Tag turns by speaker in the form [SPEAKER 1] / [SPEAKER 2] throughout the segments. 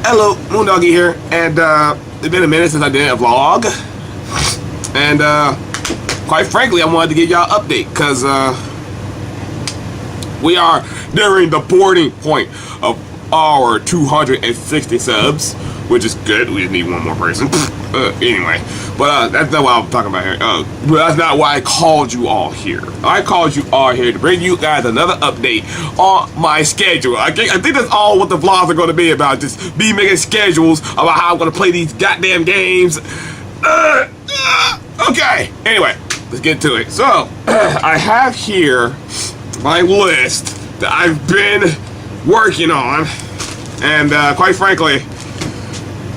[SPEAKER 1] Hello, Moondoggie here, and it's been a minute since I did a vlog, and quite frankly, I wanted to give y'all an update, because we are nearing the boarding point of our 260 subs, which is good. We just need one more person. Anyway, but that's not what I'm talking about here. But that's not why I called you all here. I called you all here to bring you guys another update on my schedule. I think that's all what the vlogs are going to be about. Just me making schedules about how I'm going to play these goddamn games. Okay. Anyway, let's get to it. So, I have here my list that I've been working on, and quite frankly,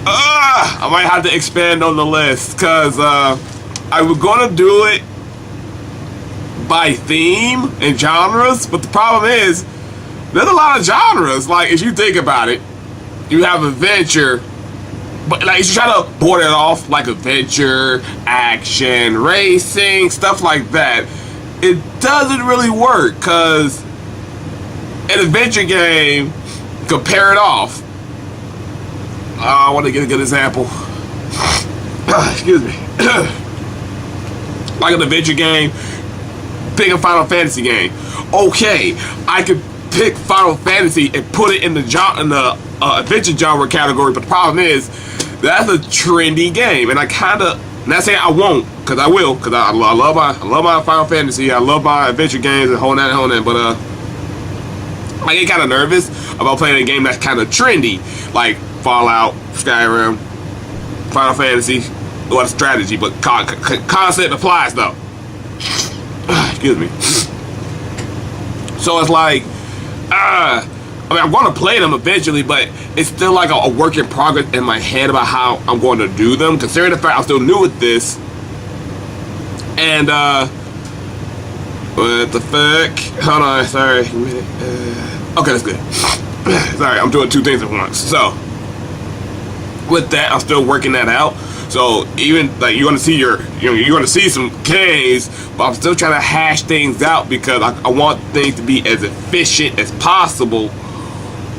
[SPEAKER 1] I might have to expand on the list, because I was gonna do it by theme and genres, but the problem is there's a lot of genres. Like, if you think about it, you have adventure, but like if you try to board it off like adventure, action, racing, stuff like that, it doesn't really work, because an adventure game, compare it off. I want to get a good example. Excuse me. Like an adventure game, pick a Final Fantasy game. Okay, I could pick Final Fantasy and put it in the adventure genre category, but the problem is that's a trendy game, and I kind of, not saying I won't, because I will, because I love my Final Fantasy, I love my adventure games and whole that, but I get kind of nervous about playing a game that's kind of trendy, like Fallout, Skyrim, Final Fantasy, or strategy, but concept applies though. Excuse me. So it's like, I mean, I'm going to play them eventually, but it's still like a work in progress in my head about how I'm going to do them, considering the fact I'm still new at this. And what the fuck? Hold on, sorry. Okay, that's good. Sorry, I'm doing two things at once. So with that, I'm still working that out. So even like you're gonna see you're gonna see some games, but I'm still trying to hash things out, because I want things to be as efficient as possible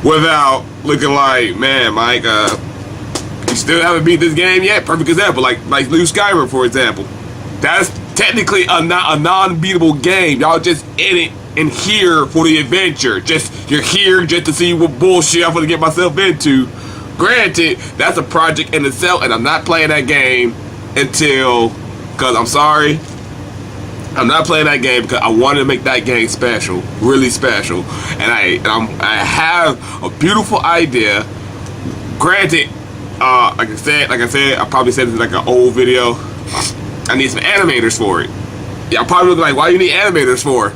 [SPEAKER 1] without looking like, man, Mike, you still haven't beat this game yet. Perfect example, like New Skyrim, for example. That's technically a non-beatable game. Y'all just in it and here for the adventure. You're here just to see what bullshit I'm gonna get myself into. Granted, that's a project in itself, and I'm not playing that game until, because I'm sorry, I'm not playing that game because I wanted to make that game special, really special, and I have a beautiful idea. Granted, like I said, I probably said this in like an old video. I need some animators for it. Yeah, I'm probably looking like, why do you need animators for?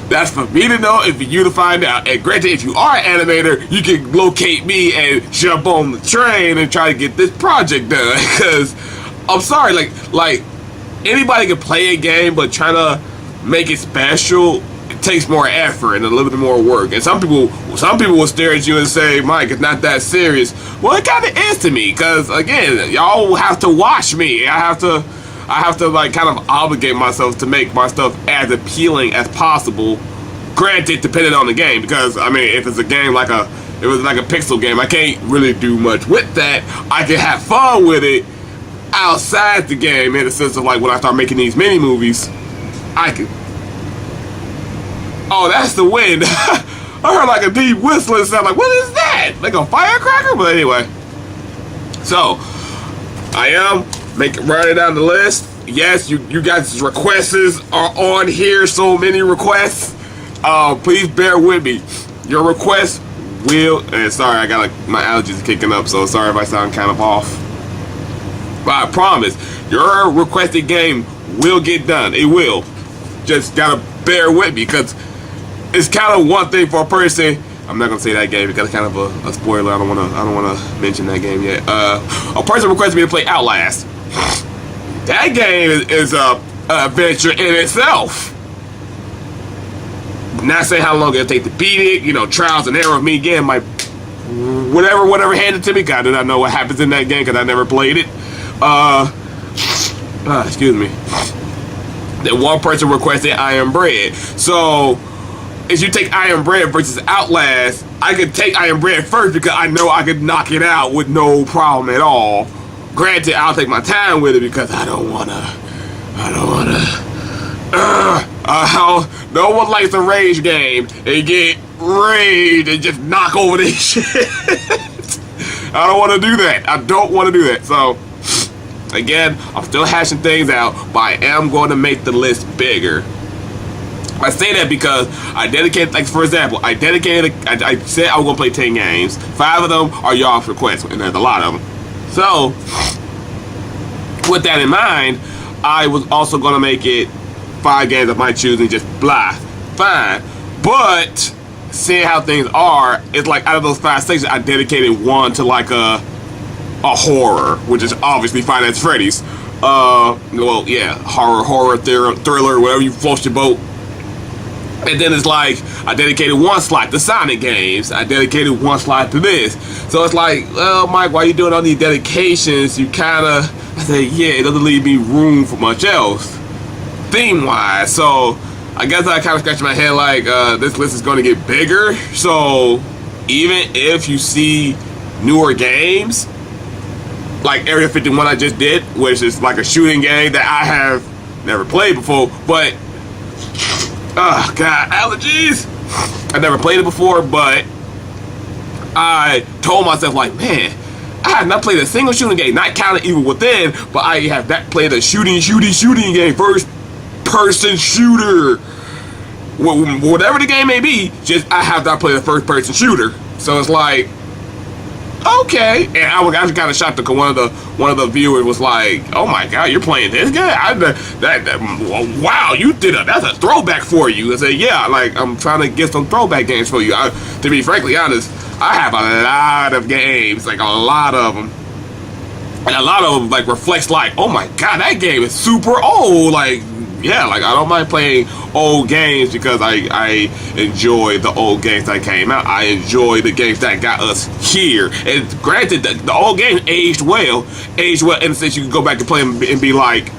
[SPEAKER 1] That's for me to know and for you to find out. And granted, if you are an animator, you can locate me and jump on the train and try to get this project done. Because I'm sorry, like anybody can play a game, but trying to make it special, it takes more effort and a little bit more work. And some people will stare at you and say, Mike, it's not that serious. Well, it kind of is to me, because again, y'all have to watch me. I have to like kind of obligate myself to make my stuff as appealing as possible. Granted, depending on the game, because I mean, if it's a game like a pixel game, I can't really do much with that. I can have fun with it outside the game, in the sense of like when I start making these mini movies, I can. Oh, that's the wind. I heard like a deep whistling sound. Like, what is that? Like a firecracker? But anyway, so I am writing down the list. Yes, you guys' requests are on here. So many requests. Please bear with me. Your requests will. And sorry, I got like my allergies kicking up, so sorry if I sound kind of off. But I promise, your requested game will get done. It will. Just gotta bear with me, because it's kind of one thing for a person. I'm not gonna say that game because it's kind of a spoiler. I don't wanna mention that game yet. A person requested me to play Outlast. That game is a adventure in itself. Not saying how long it'll take to beat it. You know, trials and error of me getting my whatever handed to me. Cause I do not know what happens in that game because I never played it. Excuse me. That one person requested I Am Bread. So if you take Iron Bread versus Outlast, I could take Iron Bread first because I know I could knock it out with no problem at all. Granted, I'll take my time with it because I don't wanna. No one likes a rage game and get rage and just knock over this shit. I don't want to do that. I don't want to do that. So, again, I'm still hashing things out, but I am going to make the list bigger. I say that because I dedicated, like for example, I said I was going to play 10 games. 5 of them are y'all's requests, and there's a lot of them. So, with that in mind, I was also going to make it 5 games of my choosing, just blah, fine. But, seeing how things are, it's like out of those 5 sections, I dedicated 1 to like a horror, which is obviously Five Nights at Freddy's. Well, yeah, horror, thriller, whatever you float your boat. And then it's like, I dedicated 1 slot to Sonic games. I dedicated 1 slot to this. So it's like, well, Mike, why are you doing all these dedications? You kind of, I say, yeah, it doesn't leave me room for much else, theme-wise. So I guess I kind of scratched my head like, this list is going to get bigger. So even if you see newer games, like Area 51 I just did, which is like a shooting game that I have never played before, but oh god, allergies. I never played it before, but I told myself like, man, I have not played a single shooting game, not counting Evil Within, but I have not played a shooting game, first person shooter, whatever the game may be. Just I have not played a first person shooter, so it's like, okay. And I was kind of shocked because one of the viewers was like, "Oh my god, you're playing this game? Wow, you did that's a throwback for you." I said, "Yeah, like I'm trying to get some throwback games for you." To be frankly honest, I have a lot of games, like a lot of them, and a lot of them like reflects like, "Oh my god, that game is super old." Like, yeah, like I don't mind playing old games because I enjoy the old games that came out. I enjoy the games that got us here. And granted, the old game aged well in the sense you can go back and play them and be like,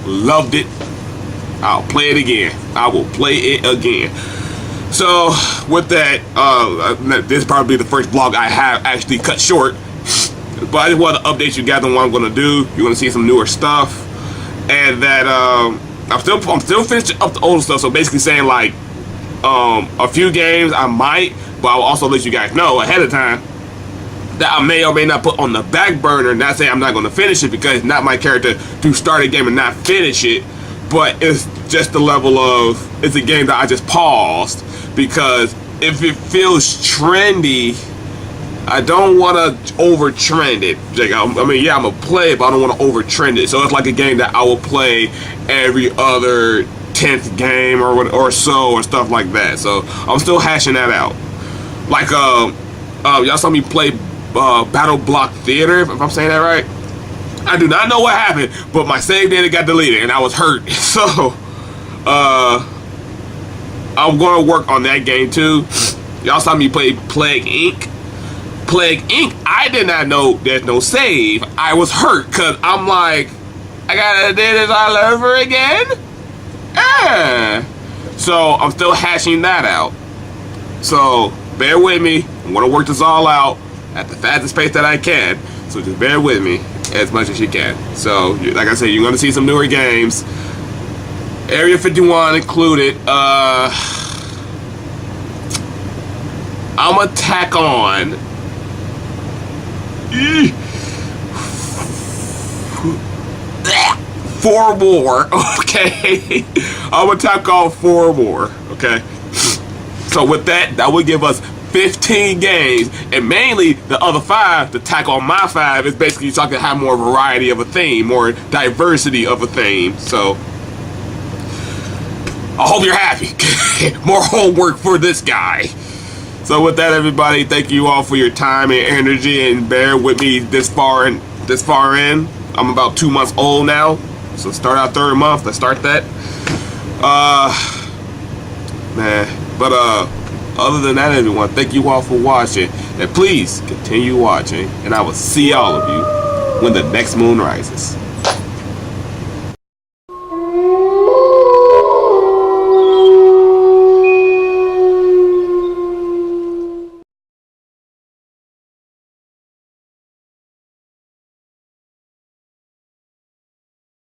[SPEAKER 1] loved it. I'll play it again. I will play it again. So with that, this is probably the first vlog I have actually cut short. But I just want to update you guys on what I'm going to do. You're going to see some newer stuff, and that I'm still finishing up the older stuff. So basically saying like a few games I might, but I'll also let you guys know ahead of time that I may or may not put on the back burner. Not saying I'm not going to finish it because it's not my character to start a game and not finish it, but it's just the level of it's a game that I just paused because if it feels trendy, I don't want to over trend it. Like, I mean, yeah, I'm gonna play it, but I don't want to over trend it. So it's like a game that I will play every other 10th game or so or stuff like that. So I'm still hashing that out. Like y'all saw me play Battle Block Theater, if I'm saying that right. I do not know what happened, but my save data got deleted and I was hurt. So I'm gonna work on that game too. Y'all saw me play Plague Inc. I did not know there's no save. I was hurt because I'm like, I gotta do this all over again? So I'm still hashing that out. So bear with me. I'm gonna work this all out at the fastest pace that I can. So just bear with me as much as you can. So like I said, you're gonna see some newer games. Area 51 included. I'm gonna tack on 4 more, okay? I'm gonna tack on 4 more, okay? So with that would give us 15 games, and mainly the other 5 to tack on my 5 is basically so I can have more variety of a theme, more diversity of a theme. So I hope you're happy. More homework for this guy. So with that, everybody, thank you all for your time and energy, and bear with me this far in. I'm about 2 months old now, so start our 3rd month. Let's start that. Man, but other than that, everyone, thank you all for watching, and please continue watching, and I will see all of you when the next moon rises.